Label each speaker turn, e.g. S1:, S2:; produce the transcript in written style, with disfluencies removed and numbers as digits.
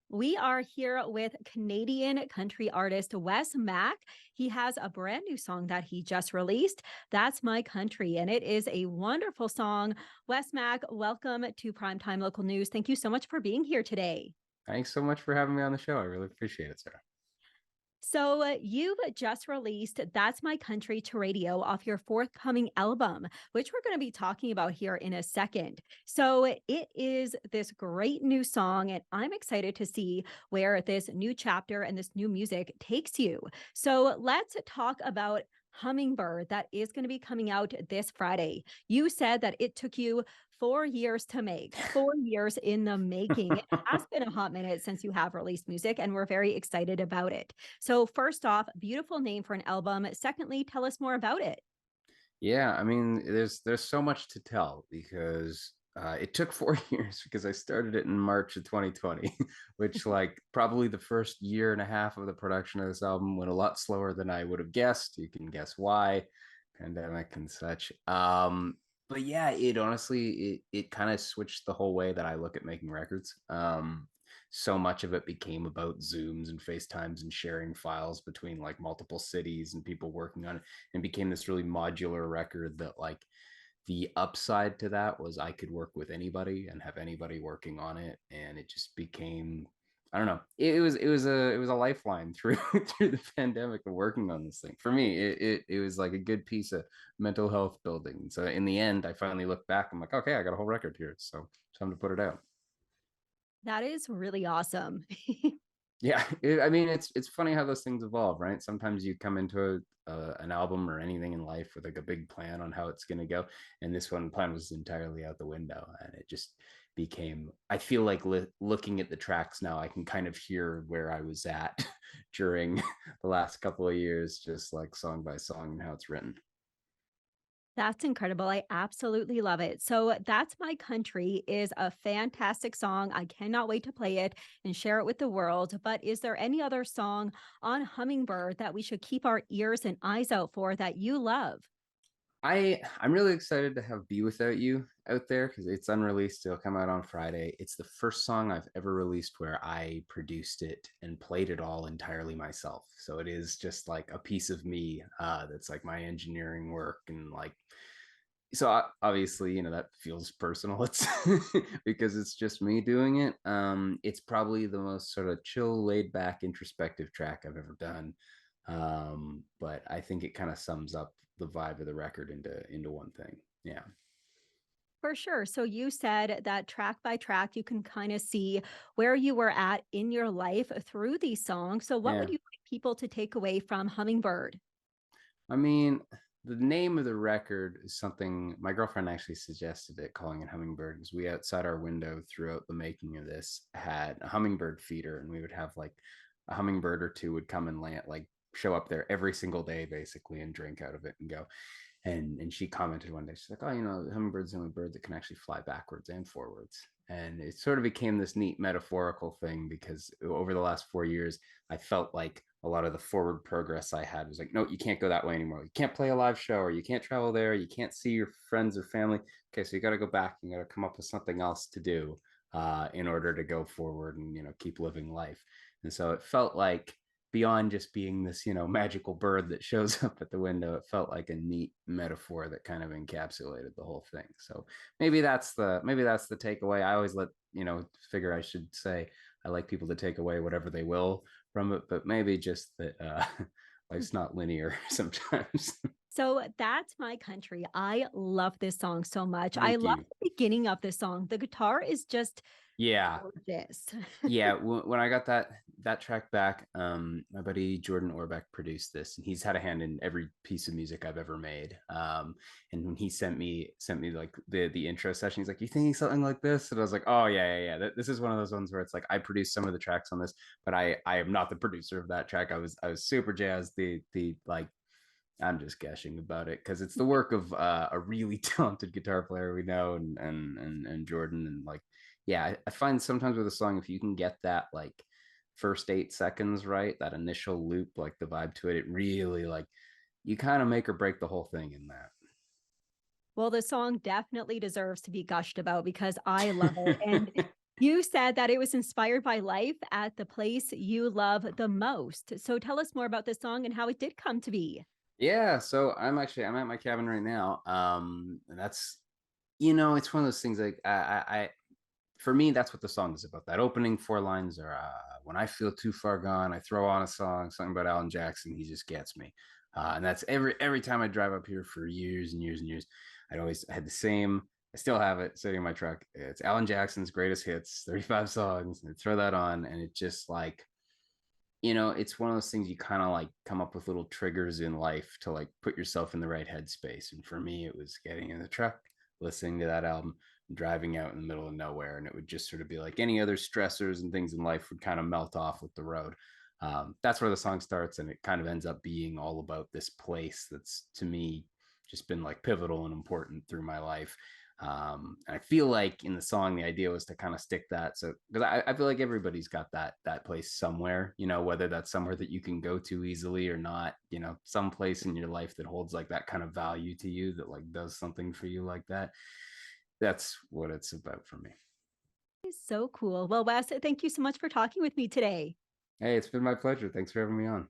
S1: We are here with Canadian country artist Wes Mack. He has a brand new song that he just released. That's My Country, and it is a wonderful song. Wes Mack, welcome to Primetime Local News. Thank you so much for being here today.
S2: Thanks so much for having me on the show. I really appreciate it, Sarah.
S1: You've just released That's My Country to Radio off your forthcoming album, which we're going to be talking about here in a second. So, it is this great new song, and I'm excited to see where this new chapter and this new music takes you. So, let's talk about Hummingbird that is going to be coming out this Friday. You said that it took you 4 years to make, 4 years in the making. It has been a hot minute since you have released music, and we're very excited about it. So, first off, beautiful name for an album. Secondly, tell us more about it.
S2: Yeah, I mean, there's so much to tell because it took 4 years because I started it in March of 2020, which like probably the first year and a half of the production of this album went a lot slower than I would have guessed. You can guess why, pandemic and such. But yeah, it honestly it kind of switched the whole way that I look at making records. So much of it became about Zooms and FaceTimes and sharing files between like multiple cities and people working on it, and became this really modular record that like the upside to that was I could work with anybody and have anybody working on it, and it just became, I don't know, it was a lifeline through through the pandemic of working on this thing. For me, it was like a good piece of mental health building. So in the end, I finally look back, I'm like, okay, I got a whole record here, so it's time to put it out.
S1: That is really awesome.
S2: Yeah, I mean, it's funny how those things evolve, right? Sometimes you come into an album or anything in life with like a big plan on how it's going to go, and this one plan was entirely out the window, and it just became. I feel like looking at the tracks now, I can kind of hear where I was at during the last couple of years, just like song by song and how it's written.
S1: That's incredible. I absolutely love it. So, That's My Country is a fantastic song. I cannot wait to play it and share it with the world. But is there any other song on Hummingbird that we should keep our ears and eyes out for that you love?
S2: I'm really excited to have Be Without You out there because it's unreleased. It'll come out on Friday. It's the first song I've ever released where I produced it and played it all entirely myself. So it is just like a piece of me that's like my engineering work and like so obviously that feels personal. It's because it's just me doing it. It's probably the most sort of chill, laid back, introspective track I've ever done. But I think it kind of sums up the vibe of the record into one thing. Yeah.
S1: For sure. So you said that track by track, you can kind of see where you were at in your life through these songs. So, what would
S2: Yeah.
S1: you like people to take away from Hummingbird?
S2: I mean, the name of the record is something my girlfriend actually suggested it, calling it Hummingbird, because we outside our window throughout the making of this had a hummingbird feeder, and we would have like a hummingbird or two would come and land, like show up there every single day basically and drink out of it and go. And she commented one day, she's like, oh, the hummingbird's the only bird that can actually fly backwards and forwards. And it sort of became this neat metaphorical thing because over the last 4 years, I felt like a lot of the forward progress I had was like, no, you can't go that way anymore. You can't play a live show, or you can't travel there. You can't see your friends or family. Okay, so you got to go back. You got to come up with something else to do in order to go forward and keep living life. And so it felt like beyond just being this magical bird that shows up at the window, it felt like a neat metaphor that kind of encapsulated the whole thing. So maybe that's the takeaway. I always figure I should say I like people to take away whatever they will from it, but maybe just that life's not linear sometimes.
S1: So that's My Country. I love this song so much. I
S2: Thank
S1: love
S2: you.
S1: the beginning of this song. The guitar is just
S2: Yeah,
S1: gorgeous.
S2: yeah, when I got that track back, my buddy Jordan Orbeck produced this, and he's had a hand in every piece of music I've ever made. And when he sent me like the intro session, he's like, "You thinking something like this?" And I was like, "Oh yeah, yeah, yeah." This is one of those ones where it's like I produced some of the tracks on this, but I am not the producer of that track. I was super jazzed. The like I'm just gushing about it because it's the work of a really talented guitar player we know, and Jordan, and like, yeah, I find sometimes with a song, if you can get that like first 8 seconds right, that initial loop, like the vibe to it, it really like you kind of make or break the whole thing in
S1: Well, the song definitely deserves to be gushed about because I love it. And
S2: that.
S1: You said that it was inspired by life at the place you love the most. So tell us more about this song and how it did come to be.
S2: Yeah, so I'm at my cabin right now. And that's it's one of those things like I for me, that's what the song is about. That opening four lines are when I feel too far gone, I throw on a song, something about Alan Jackson. He just gets me, and that's every time I drive up here for years and years and years. I had the same. I still have it sitting in my truck. It's Alan Jackson's greatest hits, 35 songs. And I throw that on, and it just like it's one of those things you kind of like come up with little triggers in life to like put yourself in the right headspace. And for me, it was getting in the truck, listening to that album, driving out in the middle of nowhere. And it would just sort of be like any other stressors and things in life would kind of melt off with the road. That's where the song starts. And it kind of ends up being all about this place that's to me just been like pivotal and important through my life. And I feel like in the song, the idea was to kind of stick that. So because I feel like everybody's got that place somewhere, whether that's somewhere that you can go to easily or not, some place in your life that holds like that kind of value to you that like does something for you like that. That's what it's about for me.
S1: So cool. Well, Wes, thank you so much for talking with me today.
S2: Hey, it's been my pleasure. Thanks for having me on.